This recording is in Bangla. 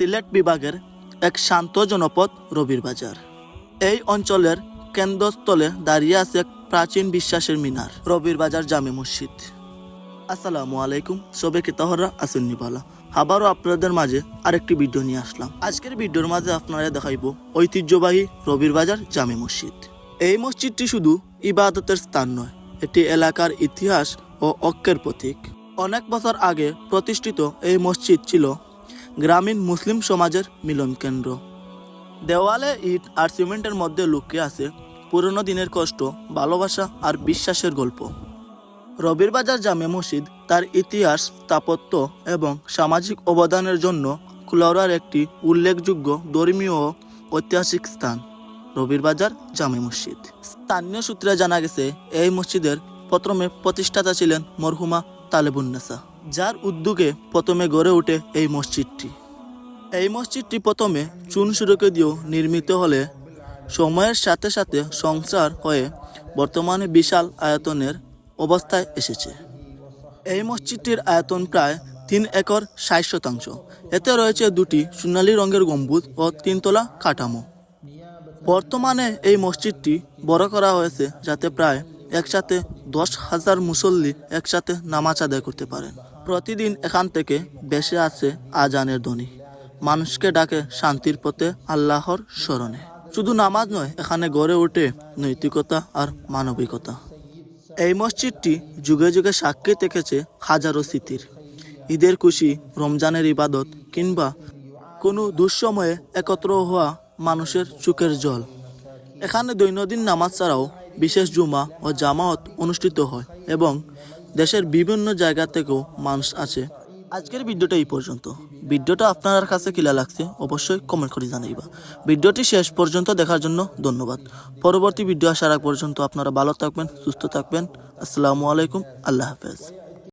সিলেট বিভাগের এক শান্ত জনপদ রবির বাজার। এই অঞ্চলের কেন্দ্রস্থলে দাঁড়িয়ে আছে এক প্রাচীন বিশ্বাসের মিনার, রবির বাজার জামে মসজিদ। আসসালামু আলাইকুম, সবে কিতাহররা আসেননি বালা। আবারও আপনাদের মাঝে আরেকটি ভিডিও নিয়ে আসলাম। আজকের ভিডিওর মাঝে আপনারা দেখাইব ঐতিহ্যবাহী রবির বাজার জামে মসজিদ। এই মসজিদটি শুধু ইবাদতের স্থান নয়, এটি এলাকার ইতিহাস ও ঐক্যের প্রতীক। অনেক বছর আগে প্রতিষ্ঠিত এই মসজিদ ছিল গ্রামীণ মুসলিম সমাজের মিলন কেন্দ্র। দেওয়ালে ইট আর সিমেন্টের মধ্যে লুকিয়ে আছে পুরনো দিনের কষ্ট, ভালোবাসা আর বিশ্বাসের গল্প। রবির বাজার জামে মসজিদ তার ইতিহাস, স্থাপত্য এবং সামাজিক অবদানের জন্য কুলাউড়ার একটি উল্লেখযোগ্য ধর্মীয় ও ঐতিহাসিক স্থান। রবির বাজার জামে মসজিদ। স্থানীয় সূত্রে জানা গেছে এই মসজিদের প্রথমে প্রতিষ্ঠাতা ছিলেন মরহুমা তালেবুন্নেসা, যার উদ্যোগে প্রথমে গড়ে ওঠে এই মসজিদটি। এই মসজিদটি প্রথমে চুন সুড়কে দিয়েও নির্মিত হলে সময়ের সাথে সাথে সংস্কার হয়ে বর্তমানে বিশাল আয়তনের অবস্থায় এসেছে। এই মসজিদটির আয়তন প্রায় 3 একর 60 শতাংশ। এতে রয়েছে দুটি সোনালী রঙের গম্বুজ ও 3 তলা কাঠামো। বর্তমানে এই মসজিদটি বড় করা হয়েছে যাতে প্রায় একসাথে 10,000 মুসল্লি একসাথে নামাজ আদায় করতে পারেন। প্রতিদিন এখান থেকে ভেসে আসে আজানের ধ্বনি, মানুষকে ডাকে শান্তির পথে, আল্লাহর স্মরণে। শুধু নামাজ নয়, এখানে গড়ে ওঠে নৈতিকতা আর মানবিকতা। এই মসজিদটি যুগে যুগে সাক্ষী থেকেছে হাজারো স্মৃতির। ঈদের খুশি, রমজানের ইবাদত কিংবা কোনো দুঃসময়ে একত্র হওয়া মানুষের চোখের জল। এখানে দৈনন্দিন নামাজ ছাড়াও বিশেষ জুমা ও জামাত অনুষ্ঠিত হয় এবং দেশের বিভিন্ন জায়গা থেকেও মানুষ আসে। আজকের ভিডিওটা এই পর্যন্ত। ভিডিওটা আপনার কাছে কিলা লাগছে অবশ্যই কমেন্ট করে জানাইবা। ভিডিওটি শেষ পর্যন্ত দেখার জন্য ধন্যবাদ। পরবর্তী ভিডিও আসার আগ পর্যন্ত আপনারা ভালো থাকবেন, সুস্থ থাকবেন। আসসালামু আলাইকুম, আল্লাহ হাফেজ।